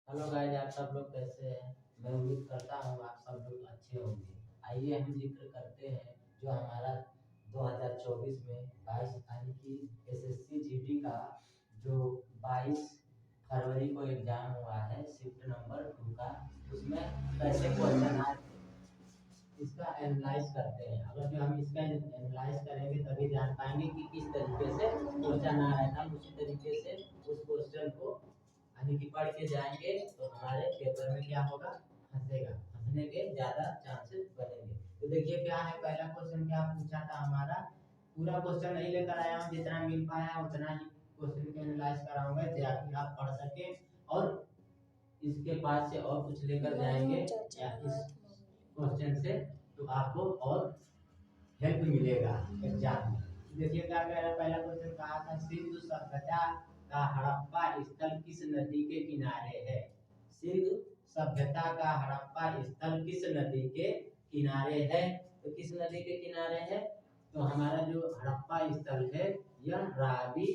Hello guys, आप सब लोग कैसे हैं। मैं उम्मीद करता हूँ आप सब लोग अच्छे होंगे। आइए हम जिक्र करते हैं जो हमारा 2024 में 22 यानी कि एसएससी जीडी का जो 22 फरवरी को एग्जाम हुआ है शिफ्ट नंबर 2 का, उसमें कैसे क्वेश्चन आए इसका एनालाइज करते हैं। अगर जो हम इसका एनालाइज करेंगे तभी जान पाएंगे कि किस तरीके से क्वेश्चन आ रहा था, उसी तरीके से उस क्वेश्चन को यानी कि पढ़ के जाएंगे तो हमारे पेपर में क्या होगा, फंसने के ज्यादा चांसेस बनेंगे। तो देखिए क्या है, पहला क्वेश्चन क्या पूछा था हमारा। पूरा क्वेश्चन नहीं लेकर आया हूँ, जितना मिल पाया उतना ही क्वेश्चन को एनालाइज कराऊंगा ताकि आप पढ़ सके और इसके बाद से और कुछ लेकर जाएंगे या इस क्वेश्चन से तो आपको और हेल्प मिलेगा एग्जाम में। देखिए क्या कह रहा है, पहला क्वेश्चन कहा था सिंधु सभ्यता का हड़प्पा स्थल किस नदी के किनारे है। सिंधु सभ्यता का हड़प्पा स्थल किस नदी के किनारे है। तो किस नदी के किनारे है, तो हमारा जो हड़प्पा स्थल है यह रावी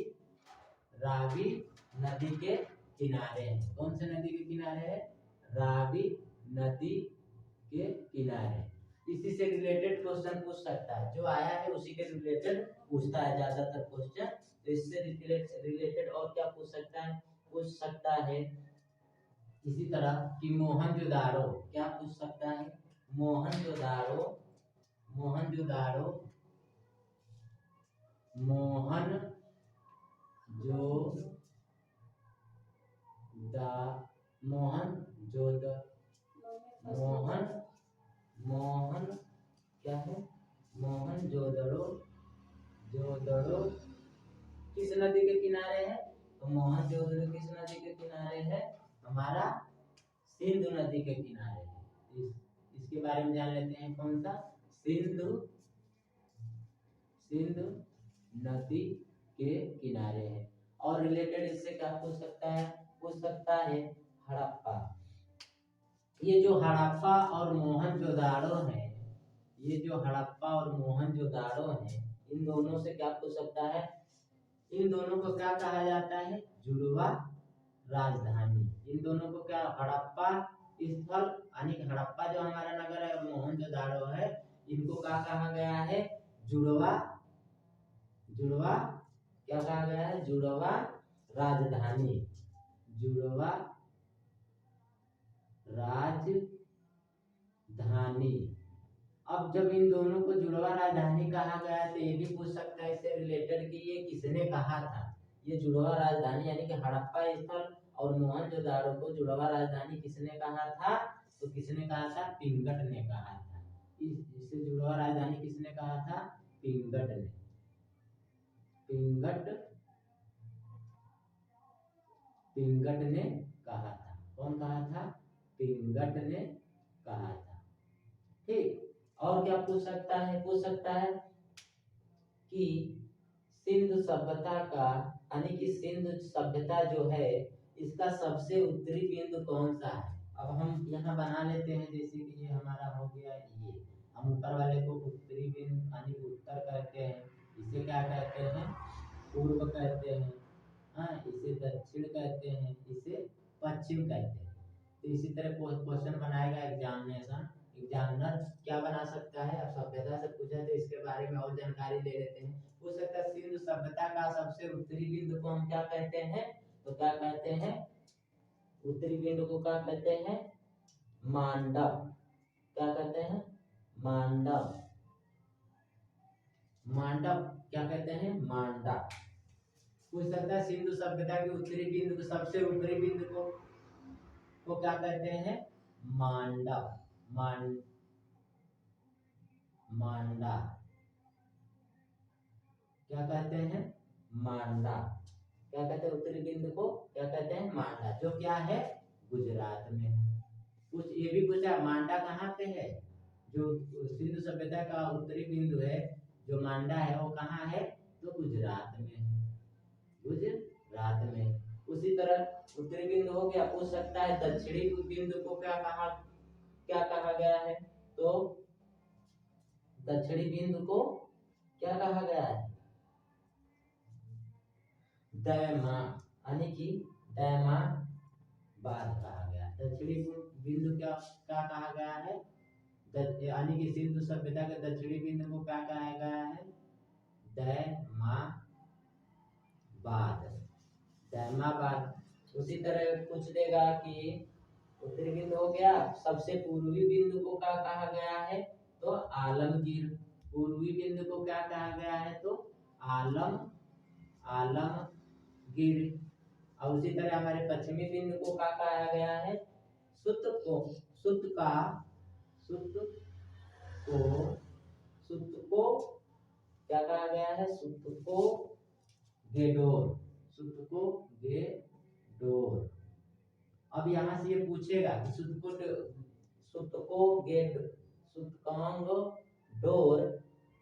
नदी के किनारे है। कौन से नदी के किनारे है, रावी नदी के किनारे। इसी से रिलेटेड क्वेश्चन पूछ सकता है, जो आया है उसी के रिलेटेड पूछता है ज्यादातर क्वेश्चन। तो इससे रिलेटेड और क्या पूछ सकता है इसी तरह कि मोहनजोदाड़ो क्या पूछ सकता है। मोहनजोदाड़ो मोहनजोदाड़ो मोहन जो दा मोहन जोद मोहन मोहन क्या है, मोहनजोदड़ो किस नदी के किनारे है। तो मोहनजोदड़ो किस नदी के किनारे है, हमारा सिंधु नदी के किनारे है। इसके बारे में जान लेते हैं, कौन सा, सिंधु नदी के किनारे है। और रिलेटेड इससे क्या पूछ सकता है हड़प्पा। ये जो हड़प्पा और मोहनजोदाड़ो है, ये जो हड़प्पा और मोहनजोदाड़ो है, इन दोनों से क्या पूछ सकता है। इन दोनों को क्या कहा जाता है, जुड़वा राजधानी। इन दोनों को क्या, हड़प्पा स्थल यानी कि हड़प्पा जो हमारा नगर है और मोहनजोदाड़ो है, इनको क्या कहा गया है, जुड़वा क्या कहा गया है, जुड़वा राजधानी अब जब इन दोनों को जुड़वा राजधानी कहा गया तो ये भी पूछ सकता है इससे रिलेटेड कि ये किसने कहा था। ये जुड़वा राजधानी यानी कि हड़प्पा स्थल और मोहनजोदाड़ो को जुड़वा राजधानी किसने कहा था, तो किसने कहा था, पिंगट ने कहा था। इसे जुड़वा राजधानी किसने कहा था, पिंगट ने कहा था। कौन कहा था, पिंगट ने कहा था। ठीक, और क्या पूछ सकता है कि सिंधु सभ्यता का यानी कि सिंधु सभ्यता जो है इसका सबसे उत्तरी बिंदु कौन सा है। अब हम यहाँ बना लेते हैं, जैसे कि ये हमारा हो गया, ये हम ऊपर वाले को उत्तरी बिंदु यानी उत्तर कहते हैं, इसे क्या कहते हैं, पूर्व कहते हैं, हाँ इसे दक्षिण कहते हैं, इसे पश्चिम कहते हैं। तो इसी तरह क्वेश्चन बनाएगा एग्जामिनर क्या बना सकता है। अब सभ्यता से पूछा तो इसके बारे में और जानकारी ले लेते हैं। पूछ सकता है सिंधु सभ्यता का सबसे उत्तरी बिंदु को हम क्या कहते हैं, तो क्या कहते हैं, उत्तरी बिंदु को क्या कहते हैं, मांडव। क्या कहते हैं, मांडव क्या कहते हैं, मांडा। पूछ सकता है सिंधु सभ्यता के उत्तरी बिंदु को, सबसे ऊपरी बिंदु को क्या कहते हैं, मांडव मांडा क्या कहते हैं, मांडा। क्या कहते हैं, उत्तरी बिंदु को क्या कहते हैं, मांडा, जो क्या है, गुजरात में है। कुछ ये भी पूछा मांडा कहाँ पे है, जो सिंधु सभ्यता का उत्तरी बिंदु है जो मांडा है वो कहाँ है, तो गुजरात में है, गुजरात में। उसी तरह उत्तरी बिंदु हो गया। पूछ सकता है दक्षिणी बिंदु को क्या कहा गया है, तो दक्षिणी बिंदु को क्या कहा गया है, दैमा यानी कि बाद कहा गया। दक्षिणी बिंदु क्या क्या कहा गया है, यानी कि सिंधु सभ्यता के दक्षिणी बिंदु को क्या कहा गया है, दैमाबाद, दैमाबाद। उसी तरह पूछ देगा कि उत्तरी बिंदु हो गया, सबसे पूर्वी बिंदु को क्या कहा गया है, तो आलमगीर। पूर्वी बिंदु को क्या कहा गया है, तो आलमगीर। और उसी तरह हमारे पश्चिमी बिंदु को क्या कहा गया है, सुत को क्या कहा गया है, सुत को गेडोर। अब यहाँ से ये पूछेगा कि सुतकोंग डोर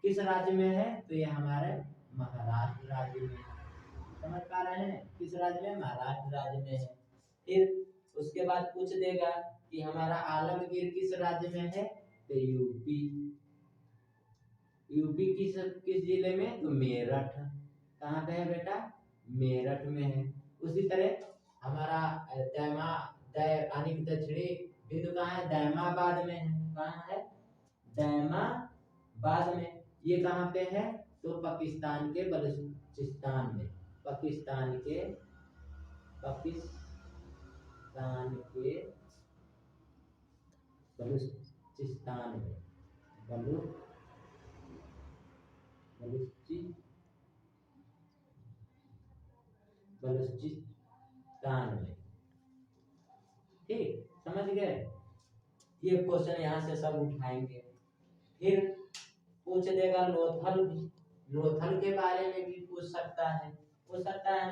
किस राज्य में है, तो ये हमारे महाराष्ट्र राज्य में। समझ पा रहे हैं, किस राज्य में, महाराष्ट्र राज्य में है। फिर उसके बाद पूछ देगा कि हमारा आलमगीर किस राज्य में है, तो यूपी किस जिले में, तो मेरठ। कहाँ पे है बेटा, मेरठ में है। उसी तरह हमारा यानी कि दक्षिणी बिंदु कहाँ है, दैमाबाद में है। कहाँ है, दैमाबाद में। ये कहाँ पे है, तो पाकिस्तान के बलूचिस्तान में। पाकिस्तान के बलूचिस्तान में, बलूचिस्तान में। ठीक, समझ गए। ये क्वेश्चन यहाँ से सब उठाएंगे। फिर पूछ देगा लोथल के बारे में भी पूछ सकता है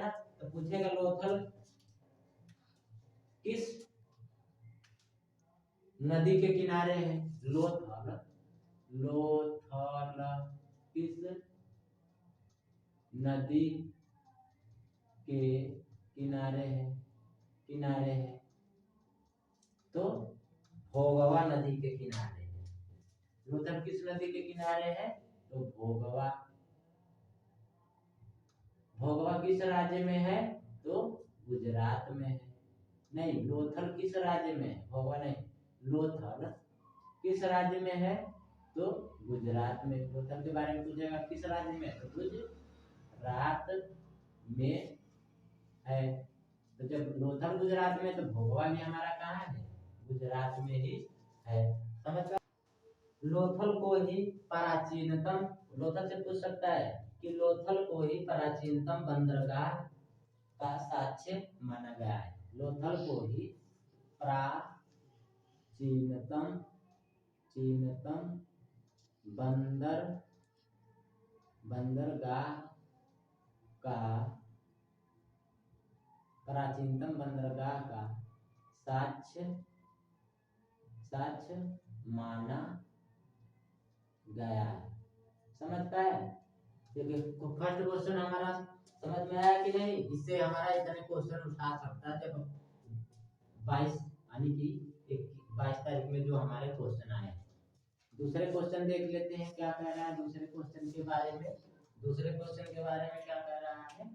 ना। तो पूछेगा लोथल किस नदी के किनारे है, लोथल किस नदी के किनारे है, तो भोगवा नदी के किनारे है। लोथल किस नदी के किनारे है, तो भोगवा किस राज्य में है, तो गुजरात में है। नहीं, लोथल किस राज्य में है, भोगवा नहीं, लोथल किस राज्य में है, तो गुजरात में। लोथल के बारे में पूछेगा किस राज्य में, तो गुजरात में है। तो जब लोथल गुजरात में, तो भोगवा भी हमारा कहाँ है, गुजरात में ही है। समझ गए। लोथल को ही प्राचीनतम, लोथल से पूछ सकता है कि लोथल को ही प्राचीनतम बंदरगाह का साक्ष्य माना गया है। लोथल को ही प्राचीनतम बंदरगाह का साक्ष्य माना गया है। समझ पाए। देखिए फर्स्ट क्वेश्चन हमारा समझ में आया कि नहीं। इससे हमारा इतने क्वेश्चन उठा सकता है। जब 22 यानी कि 22 तारीख में जो हमारे क्वेश्चन आए। दूसरे क्वेश्चन देख लेते हैं क्या कह रहा है दूसरे क्वेश्चन के बारे में। क्या कह रहा है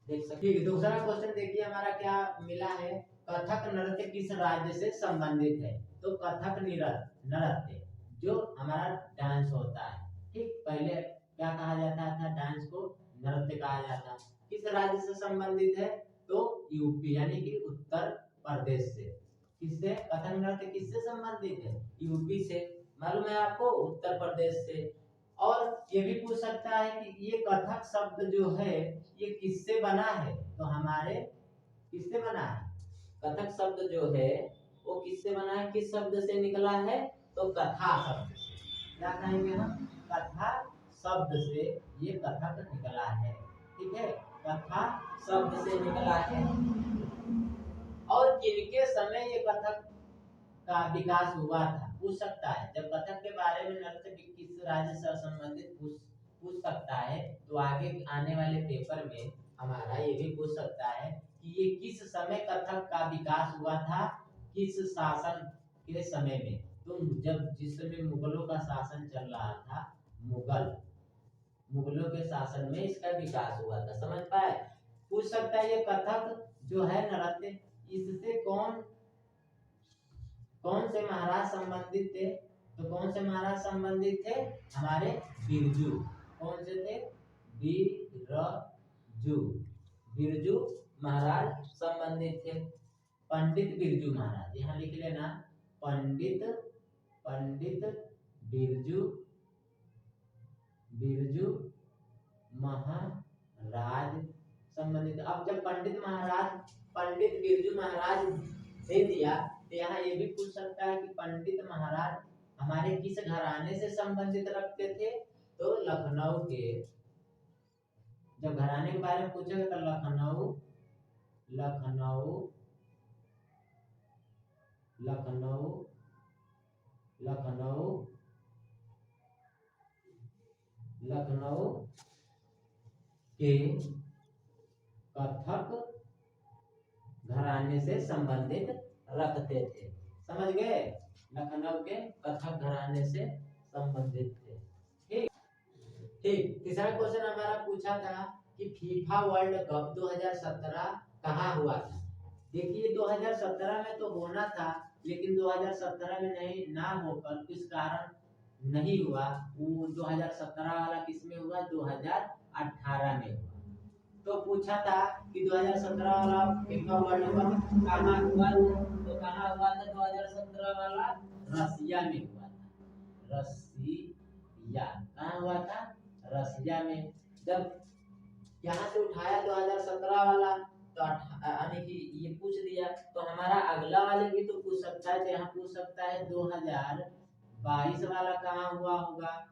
देख सकते हैं। दूसरा क्वेश्चन देखिए हमारा क्या मिला है। कथक नृत्य किस राज्य से संबंधित है। तो कथक नृत्य जो हमारा डांस होता है, ठीक, पहले क्या कहा जाता था, डांस को नृत्य कहा जाता। किस राज्य से संबंधित है, तो यूपी यानी कि उत्तर प्रदेश से। किससे, कथक नृत्य किससे संबंधित है, यूपी से। मालूम है आपको, उत्तर प्रदेश से। और ये भी पूछ सकता है कि ये कथक शब्द जो है ये किससे बना है, तो हमारे किससे बना है, कथक शब्द जो है वो किससे बना है, किस शब्द से निकला है, तो कथा शब्द से। क्या कहेंगे हम, कथा शब्द से ये कथक निकला है। ठीक है, कथा शब्द से निकला है। और किनके समय ये कथक का विकास हुआ था, पूछ सकता है। जब कथक के बारे में नृत्य किस राज्य से संबंधित पूछ सकता है, तो आगे आने वाले पेपर में हमारा ये भी पूछ सकता है कि ये किस समय कथक का विकास हुआ था, किस शासन के समय में। तो जब जिस समय मुगलों का शासन चल रहा था, मुगलों के शासन में इसका विकास हुआ था। समझ पाए। पूछ सकता है ये कथक जो है नृत्य इससे कौन कौन से महाराज संबंधित थे? तो कौन से महाराज संबंधित थे? हमारे बिरजू। कौन से थे? बिरजू। बिरजू महाराज संबंधित थे। पंडित बिरजू महाराज, यहाँ लिख लेना, पंडित बिरजू महाराज संबंधित। अब जब पंडित बिरजू महाराज दे दिया, तो यहाँ ये भी पूछ सकता है कि पंडित महाराज हमारे किस घराने से संबंधित रखते थे? तो लखनऊ के। जब घराने के बारे में पूछेगा तो लखनऊ के कथक घराने से संबंधित रखते थे। समझ गए? लखनऊ के कथक घराने से संबंधित थे। ठीक। तीसरा क्वेश्चन हमारा पूछा था कि फीफा वर्ल्ड कप 2017 कहाँ हुआ था? देखिए 2017 में तो होना था, लेकिन 2017 में नहीं ना होकर किस कारण नहीं हुआ। वो 2017 वाला किस में हुआ? 2018 में हुआ। तो पूछा था कि 2017 वाला फीफा वर्ल्ड कप कहाँ हुआ? तो कहाँ हुआ था 2017 वाला? रसिया में हुआ था। रसिया। कहाँ हुआ था? रसिया में। जब यहाँ से उठाया 2017 वाला, तो यानी कि ये पूछ दिया, तो हमारा अगला वाले भी तो पूछ सकता है। तो यहाँ पूछ सकता है 2022 वाला कहाँ हुआ होगा,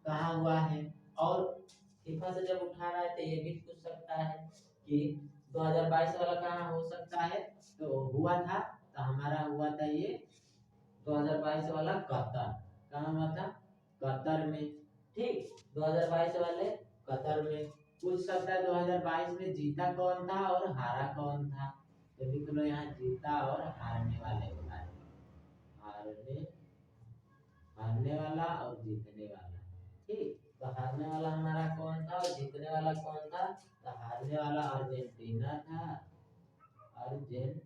कहाँ हुआ है। और फीफा से जब उठा रहा है तो ये भी पूछ सकता है कि 2022 वाला कहाँ हो सकता है। तो हुआ था, तो हमारा हुआ था ये 2022 वाला कतर। कहाँ हुआ था? कतर में। ठीक। 2022 वाले कतर में। पूछ सकता है 2022 में जीता कौन था और हारा कौन था। तो लिख लो यहाँ जीता और हारने वाले के बारे में। हारने वाला और जीतने वाला। ठीक। तो हारने वाला हमारा कौन था और जीतने वाला कौन था? तो हारने वाला अर्जेंटीना था, अर्जेंटीना।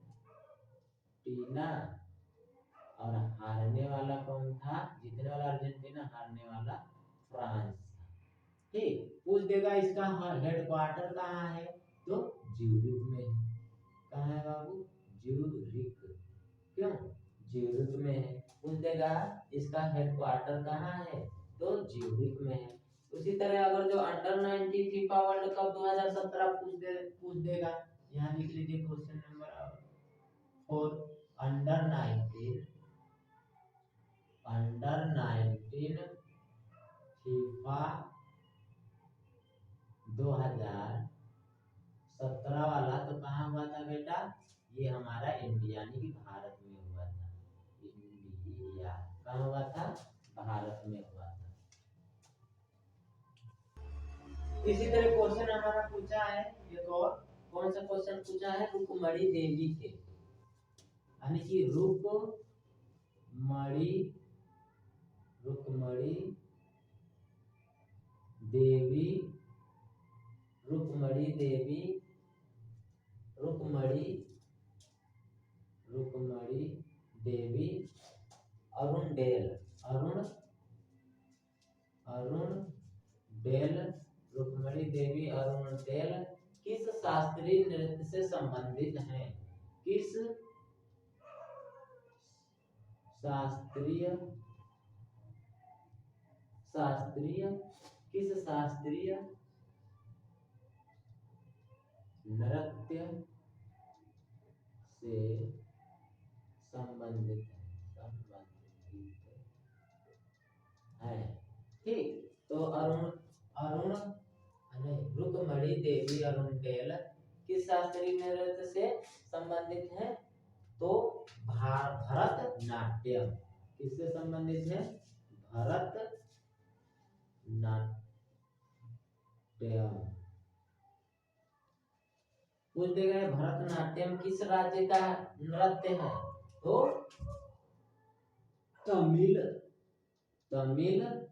और हारने वाला कौन था? जीतने वाला अर्जेंटीना, हारने वाला फ्रांस। ठीक। पूछ देगा इसका हेडक्वार्टर कहाँ है? तो ज्यूरिख में है। कहाँ है बाबू? ज्यूरिख। क्यों? ज्यूरिख में है। पूछ देगा इसका हेडक्वार्टर कहाँ है? तो ज्यूरिख में है। उसी तरह अगर जो अंडर 19 फीफा वर्ल्ड कप 2017 पूछ देगा, यहाँ लिख लीजिए क्वेश्चन नंबर 4। अंडर 19 फीफा 2017 वाला तो कहाँ हुआ था बेटा? ये हमारा इंडिया यानी कि भारत में हुआ था। इंडिया। कहाँ हुआ था? भारत में हुआ था। इसी तरह क्वेश्चन हमारा पूछा है एक और। कौन सा क्वेश्चन पूछा है? रुक्मणी देवी के, यानी कि रुक्मणी देवी अरुणडेल रुक्मणी देवी अरुणडेल किस शास्त्रीय नृत्य से संबंधित हैं? किस शास्त्रीय नृत्य से संबंधित है। ठीक। तो रुक्मणी देवी अरुणडेल किस शास्त्रीय नृत्य से संबंधित है? तो भरतनाट्यम। किससे संबंधित है? भरतनाट्यम। पूछ देगा भरतनाट्यम किस राज्य का नृत्य है? तो तमिलनाडु।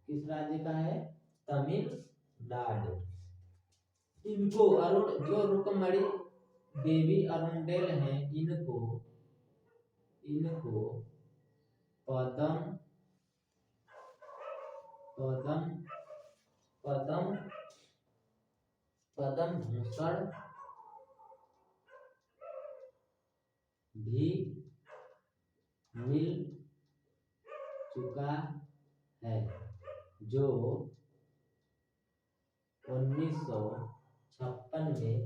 किस राज्य का है? तमिलनाडु। इनको जो रुक्मणी देवी अरुंडेल हैं, इनको पद्म पद्म पद्म पद्म भूषण भी मिल चुका है, जो 1956 में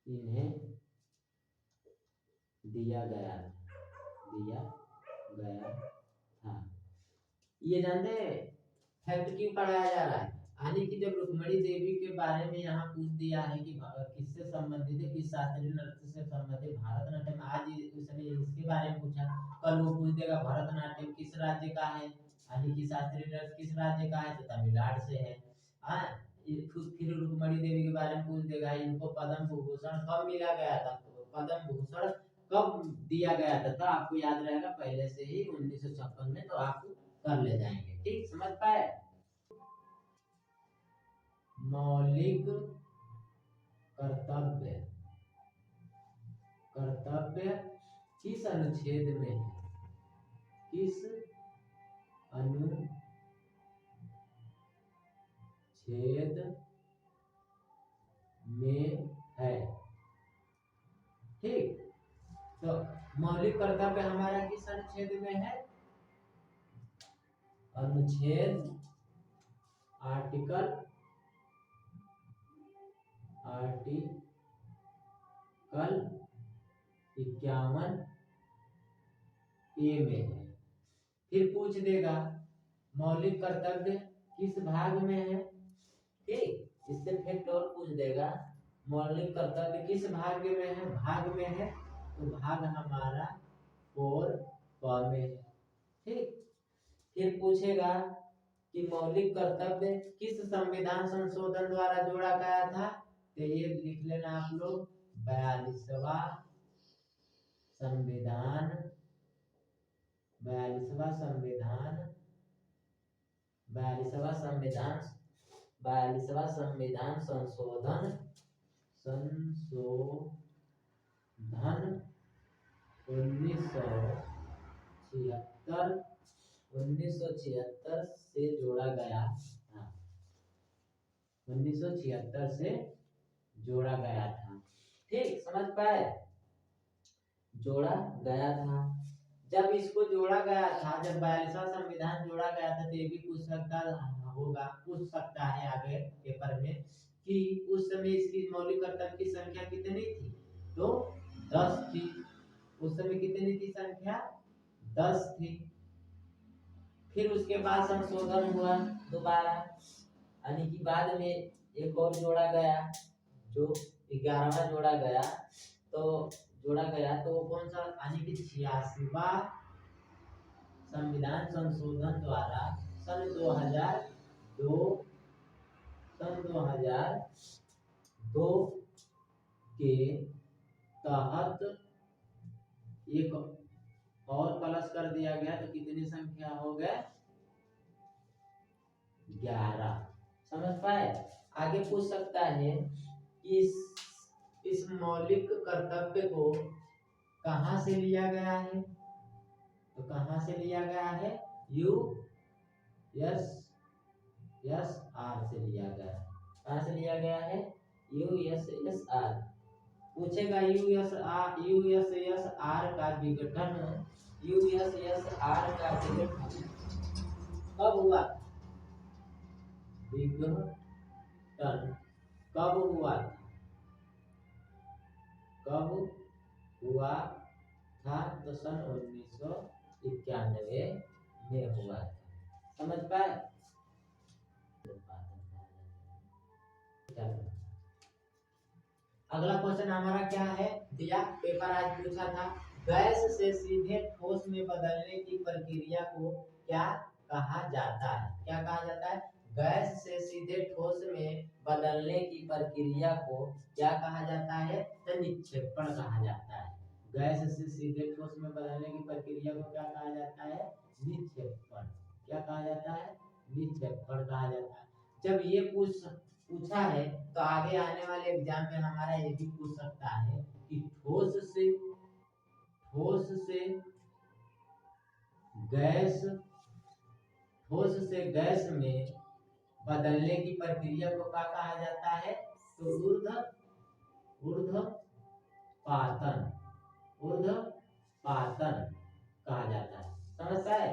इन्हें दिया गया था। ये जानते हैं फैक्ट क्यों पढ़ाया जा रहा है? यानी कि जब रुक्मणी देवी के बारे में यहाँ पूछ दिया है कि किससे संबंधित है, किस शास्त्रीय नृत्य से संबंधित, भरतनाट्यम, आज उसने इसके बारे में पूछा, कल वो पूछ देगा भरतनाट्यम किस राज्य का है, यानी कि शास्त्रीय नृत्य किस राज्य का है, तो तमिलनाडु से है। फिर रुक्मणी देवी के बारे में पूछ देगा, इनको पद्म भूषण कब मिला गया था, पद्म भूषण कब दिया गया था, तो आपको याद रहेगा पहले से ही 1956 में, तो आप कर ले जाएंगे। ठीक, समझ पाए? मौलिक कर्तव्य किस अनुच्छेद में है? किस अनुच्छेद में है? ठीक, तो मौलिक कर्तव्य हमारा किस अनुच्छेद में है? अनुच्छेद आर्टिकल 51 ए में है। फिर पूछ देगा मौलिक कर्तव्य किस भाग में है। ठीक, इससे फैक्ट और पूछ देगा मौलिक कर्तव्य किस भाग में है, तो भाग हमारा 4 में है। ठीक, फिर पूछेगा कि मौलिक कर्तव्य किस संविधान संशोधन द्वारा जोड़ा गया था, तो ये लिख लेना आप लोग 42वां संविधान संशोधन 1976 से जोड़ा गया था। 1976 से जोड़ा गया था। ठीक, समझ पाए? जोड़ा गया था। जब इसको जोड़ा गया था, जब 42वां संविधान जोड़ा गया था, तो ये भी पूछ सकता है आगे पेपर में कि उस समय इसकी मौलिक कर्तव्य की संख्या कितनी थी, तो 10 थी। उस समय कितनी थी संख्या? 10 थी। फिर उसके बाद संशोधन हुआ दोबारा, यानी कि बाद में एक और जोड़ा गया, जो 11वां जोड़ा गया, तो वो कौन सा, यानी कि 86वां संविधान संशोधन द्वारा सन 2002 के तहत एक और प्लस कर दिया गया, तो कितनी संख्या हो गए? 11। समझ पाए? आगे पूछ सकता है कि इस मौलिक कर्तव्य को कहां से लिया गया है, तो कहां से लिया गया है? USSR से लिया गया है। कहां से लिया गया है? USSR। पूछेगा USSR का विघटन कब हुआ? विघटन कब हुआ था? तो सन 1991 में हुआ था। समझ पाए? अगला क्वेश्चन हमारा क्या है दिया, पेपर आज पूछा था, गैस से सीधे ठोस में बदलने की प्रक्रिया को क्या कहा जाता है? क्या कहा जाता है? गैस से सीधे ठोस में बदलने की प्रक्रिया को क्या कहा जाता है? तो निक्षेपण कहा जाता है। गैस से सीधे ठोस में बदलने की प्रक्रिया को क्या कहा जाता है? निक्षेपण। क्या कहा जाता है? निक्षेपण कहा जाता है। जब ये पूछा है तो आगे आने वाले एग्जाम में हमारा ये भी पूछ सकता है कि गैस ठोस से गैस में बदलने की प्रक्रिया को क्या कहा जाता है? तो ऊर्ध्वपातन कहा जाता है। समझ आए?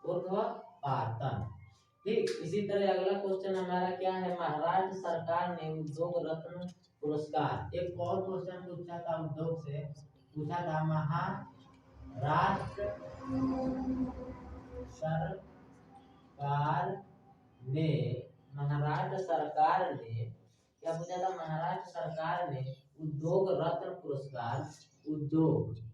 ऊर्ध्वपातन। ठीक, इसी तरह अगला क्वेश्चन हमारा क्या है? महाराष्ट्र सरकार ने उद्योग रत्न पुरस्कार, एक और क्वेश्चन पूछा था उद्योग से, पूछा था महाराष्ट्र सरकार ने क्या पूछा था? महाराष्ट्र सरकार ने उद्योग रत्न पुरस्कार उद्योग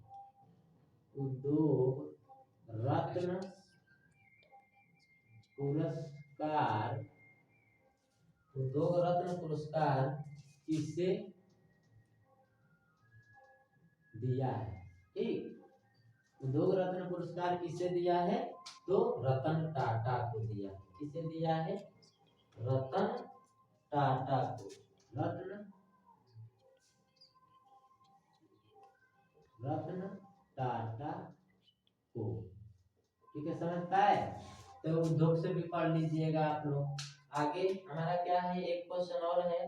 रत्न पुरस्कार किसे दिया है? ठीक, उद्योग रत्न पुरस्कार किसे दिया है? तो रतन टाटा को दिया। किसे दिया है? रतन टाटा को। रत्न टाटा को। ठीक है, समझ पाए? तो उद्योग से भी पढ़ लीजिएगा आप लोग। आगे हमारा क्या है? एक क्वेश्चन और है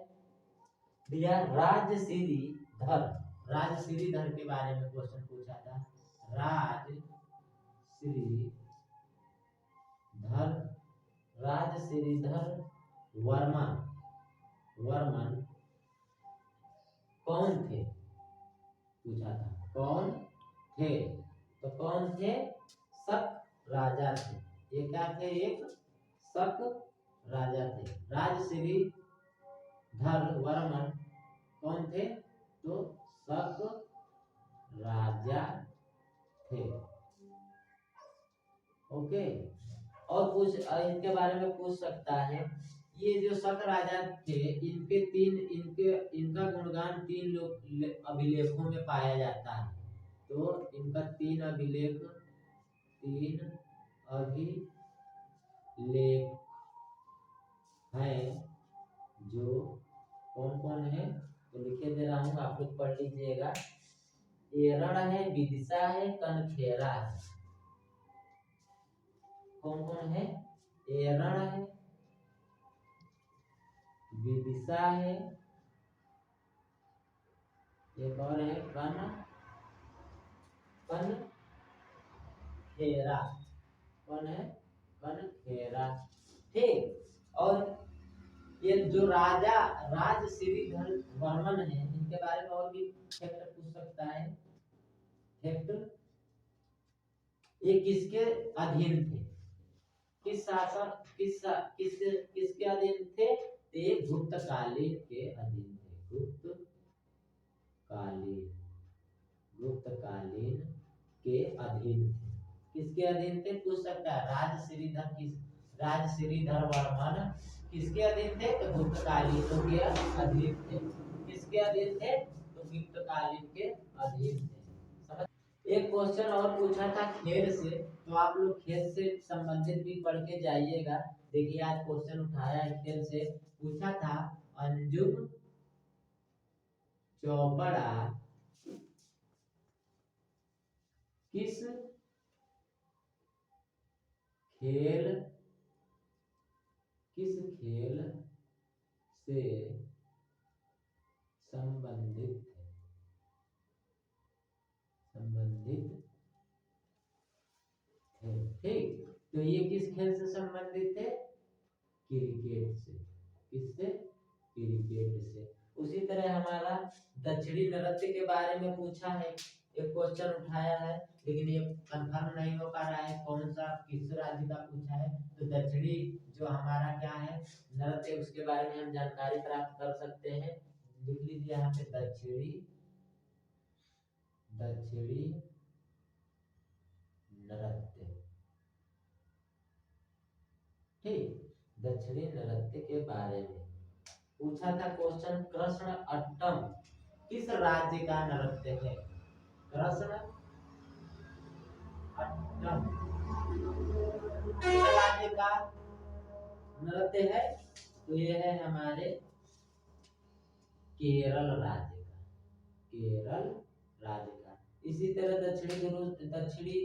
दिया, राजश्रीधर के बारे में क्वेश्चन पूछा था। राजश्रीधर वर्मन कौन थे? पूछा था कौन थे? तो कौन थे? शक राजा थे। ये क्या थे? एक शक राजा थे। राजश्रीधर वर्मन कौन थे? तो शक राजा थे। ओके, और इनके बारे में पूछ सकता है। ये जो शक राजा थे, इनका गुणगान 3 अभिलेखों में पाया जाता है। तो इनका 3 अभिलेख हैं, जो कौन कौन है? तो लिखे दे रहा हूँ, आप लोग पढ़ लीजिएगा। एरण है, विदिशा है, कनखेरा है। कौन कौन है? एरण है, विदिशा है, एक और है कनखेरा। कौन है? कनखेरा। ठीक, और ये जो राजश्रीधर वर्मन है, इनके बारे में और भी फैक्ट पूछ सकता है। फैक्ट, ये किसके अधीन थे? किस शासन किसके अधीन थे? ये गुप्तकालीन के अधीन थे। गुप्तकालीन के अधीन थे। किसके अधीन थे? पूछ सकता है। राजश्रीधर वर्मन किसके अधीन थे? तो गुप्तकालीनों के अधीन थे। किसके अधीन थे? तो गुप्तकालीन के अधीन थे। समझ? एक क्वेश्चन और पूछा था खेल से, तो आप लोग खेल से संबंधित भी पढ़ के जाइएगा। देखिए, आज क्वेश्चन उठाया है खेल से। पूछा था अंजुम चोपड़ा किस खेल से संबंधित थे? ठीक, तो ये किस खेल से संबंधित है? क्रिकेट से। किससे? क्रिकेट से। उसी तरह हमारा दक्षिणी नृत्य के बारे में पूछा है, एक क्वेश्चन उठाया है, लेकिन ये कंफर्म नहीं हो पा रहा है कौन सा किस राज्य का पूछा है। तो दक्षिणी जो हमारा क्या है नृत्य, उसके बारे में हम जानकारी प्राप्त कर सकते हैं। लिख लीजिए यहाँ पे दक्षिणी नृत्य। ठीक, दक्षिणी नृत्य के बारे में पूछा था क्वेश्चन। कृष्ण अट्टम किस राज्य का नृत्य है? कृष्ण अट्टम किस राज्य का नृत्य है, तो ये है हमारे केरल राज्य का, केरल राज्य का। इसी तरह दक्षिणी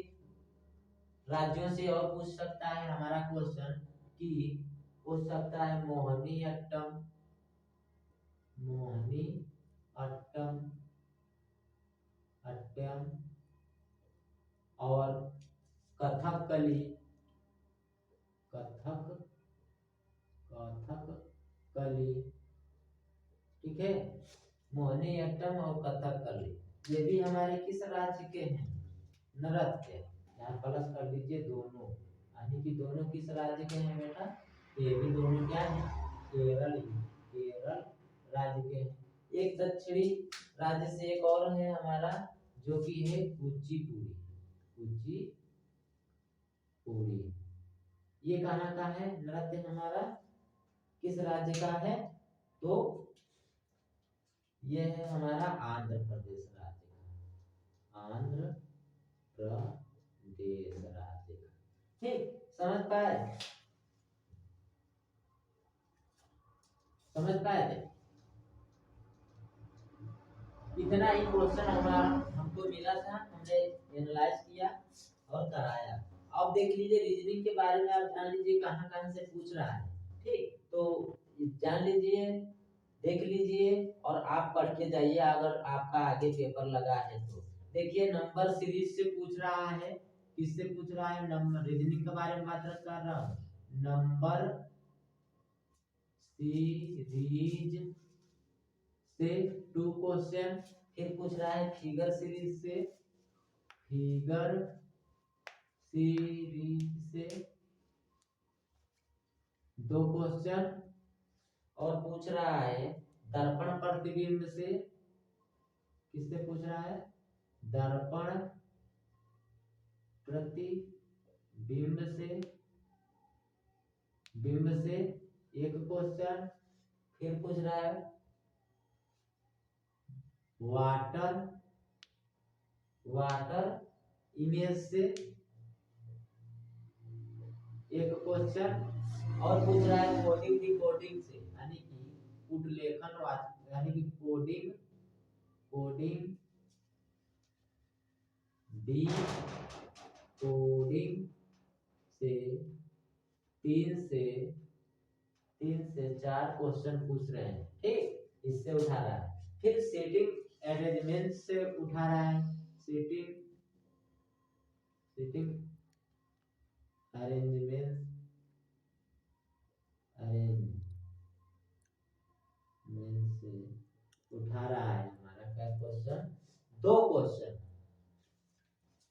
राज्यों से और पूछ सकता है हमारा क्वेश्चन कि पूछ सकता है मोहिनी अट्टम, मोहिनी अट्टम, अट्टम और कथकली, कथक, कथकली, ठीक है। मोहिनी अट्टम और कथकली ये भी हमारे किस राज्य के हैं? नृत्य। यहाँ प्लस कर दीजिए दोनों, यानी कि दोनों किस राज्य के हैं बेटा? ये भी दोनों क्या है? केरल, केरल राज्य के हैं। एक दक्षिणी राज्य से एक और है हमारा, जो कि है कुचिपुड़ी, कुचिपुड़ी। ये कहाँ का है नृत्य हमारा? किस राज्य का है? तो यह है हमारा आंध्र प्रदेश राज्य का, आंध्र प्रदेश राज्य का। ठीक, समझ पाए? समझ पाए थे? इतना ही क्वेश्चन हमारा हमको मिला था, हमने एनालाइज किया और कराया। अब देख लीजिए रीजनिंग के बारे में, आप जान लीजिए कहाँ कहाँ से पूछ रहा है। ठीक, तो जान लीजिए, देख लीजिए और आप पढ़ के जाइए अगर आपका आगे पेपर लगा है तो। देखिए नंबर सीरीज से पूछ रहा है, किससे पूछ रहा है? नंबर, रीजनिंग के बारे में बात कर रहा हूँ। नंबर सीरीज से 2 क्वेश्चन, फिर पूछ रहा है फिगर सीरीज से, फिगर सीरीज से 2 क्वेश्चन, और पूछ रहा है दर्पण प्रतिबिंब से, किससे पूछ रहा है? दर्पण प्रतिबिंब से, बिंब से 1 क्वेश्चन, फिर पूछ रहा है वाटर इमेज से 1 क्वेश्चन, और पूछ रहा है कोडिंग डिकोडिंग से, यानी कि उल्लेखन, यानी कि कोडिंग डिकोडिंग से 3 से 4 क्वेश्चन पूछ रहे हैं। ठीक, इससे उठा रहा है। फिर सेटिंग अरेंजमेंट से उठा रहा है, सेटिंग अरेंजमेंट से उठा रहा है हमारा क्या क्वेश्चन? 2 क्वेश्चन।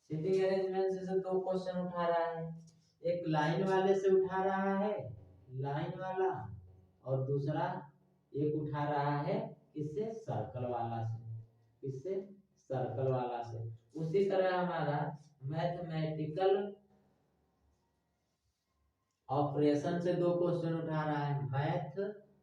सेटिंग अरेंजमेंट से 2 क्वेश्चन उठा रहा है। एक लाइन वाले से उठा रहा है, लाइन वाला, और दूसरा एक उठा रहा है किससे? सर्कल वाला से, किससे? सर्कल वाला से। उसी तरह हमारा मैथमेटिकल ऑपरेशन से 2 क्वेश्चन उठा रहा है, मैथमेटिकल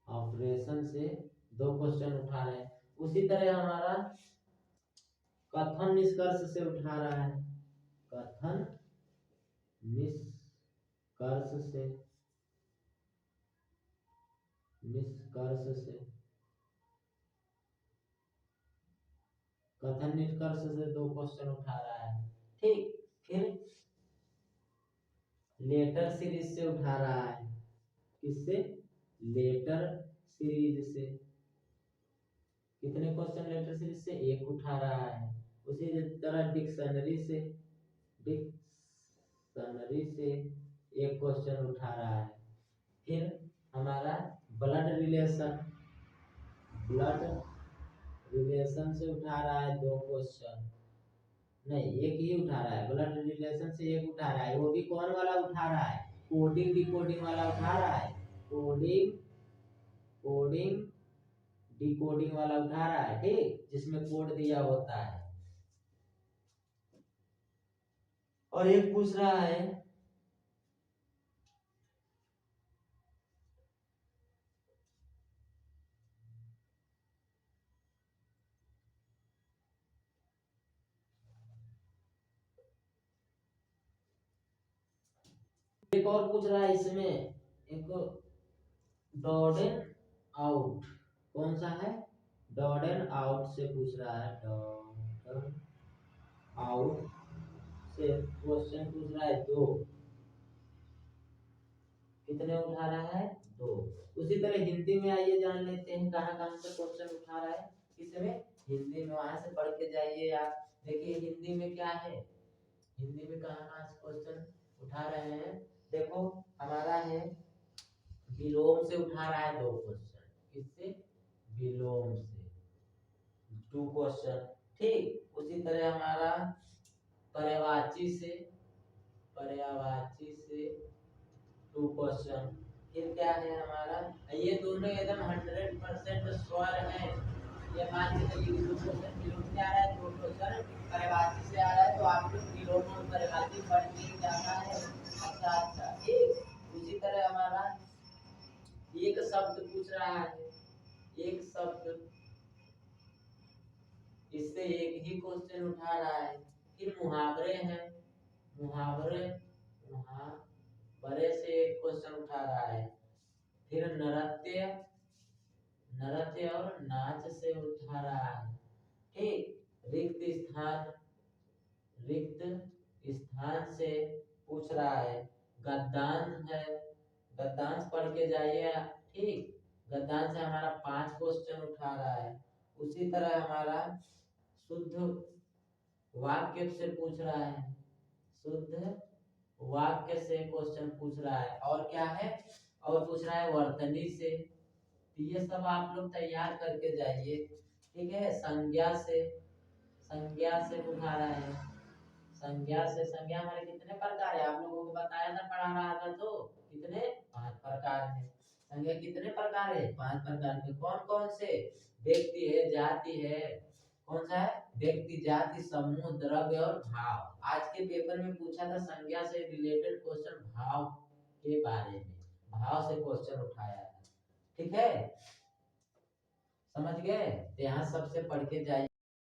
ऑपरेशन से 2 क्वेश्चन उठा रहे हैं। उसी तरह हमारा कथन निष्कर्ष से उठा रहा है, कथन निष्कर्ष से 2 क्वेश्चन उठा रहा है। ठीक, फिर लेटर सीरीज से उठा रहा है, किससे? लेटर सीरीज से। कितने क्वेश्चन लेटर सीरीज से? 1 उठा रहा है। उसी तरह डिक्शनरी से 1 क्वेश्चन उठा रहा है। फिर हमारा ब्लड रिलेशन से उठा रहा है 2 क्वेश्चन, नहीं 1 ही उठा रहा है। ब्लड रिलेशन से 1 उठा रहा है, वो भी कौन वाला उठा रहा है? कोडिंग डिकोडिंग वाला उठा रहा है, कोडिंग डिकोडिंग वाला उठा रहा है। ठीक, जिसमें कोड दिया होता है। और एक पूछ रहा है एक और पूछ रहा है इसमें, एक डॉडेन आउट, कौन सा है, डॉडेन आउट से पूछ रहा है, डॉडेन आउट से क्वेश्चन पूछ रहा है दो, कितने उठा रहा है, दो। उसी तरह हिंदी में आइए जान लेते हैं कहाँ कहाँ से क्वेश्चन उठा रहा है, किसमें, हिंदी में, वहां से पढ़ के जाइए आप। देखिए हिंदी में क्या है, हिंदी में कहाँ कहाँ से क्वेश्चन उठा रहे हैं, देखो हमारा है विलोम से उठा रहा है दो क्वेश्चन, किससे, विलोम से टू क्वेश्चन, ठीक। उसी तरह हमारा पर्यायवाची से, पर्यायवाची से टू क्वेश्चन, फिर क्या है हमारा, ये दोनों एकदम 100% स्वर है, ये मान के चलिए कि दो क्वेश्चन विलोम से आ रहा है, दो क्वेश्चन पर्यायवाची से आ रहा है, तो आप लोग विलोम और पर्यायवाची पढ़ के जाना है। अच्छा अच्छा, ठीक। उसी तरह हमारा एक शब्द पूछ रहा है, एक शब्द, इससे एक ही क्वेश्चन उठा रहा है। फिर मुहावरे हैं, मुहावरे, मुहावरे से एक क्वेश्चन उठा रहा है। फिर नृत्य, नृत्य और नाच से उठा रहा है, ठीक। रिक्त स्थान, रिक्त स्थान से पूछ रहा है। गद्यांश है, गद्यांश पढ़ के जाइए, ठीक। गद्यांश से हमारा 5 क्वेश्चन उठा रहा है। उसी तरह हमारा शुद्ध वाक्य से पूछ रहा है, शुद्ध वाक्य से क्वेश्चन पूछ रहा है। और क्या है, और पूछ रहा है वर्तनी से, तो ये सब आप लोग तैयार करके जाइए, ठीक है। संज्ञा से, संज्ञा से उठा रहा है, संज्ञा से, संज्ञा हमारे कितने प्रकार है, आप लोगों को बताया था, पढ़ा रहा था, तो कितने, 5 प्रकार है। संज्ञा कितने प्रकार है, 5 प्रकार के, कौन कौन से, व्यक्ति है, जाति है, कौन सा है, व्यक्ति, जाति, समूह, द्रव्य और भाव। आज के पेपर में पूछा था संज्ञा से रिलेटेड क्वेश्चन, भाव के बारे में, भाव से क्वेश्चन उठाया था, ठीक है, समझ गए। तो यहाँ सबसे पढ़ के जाइए।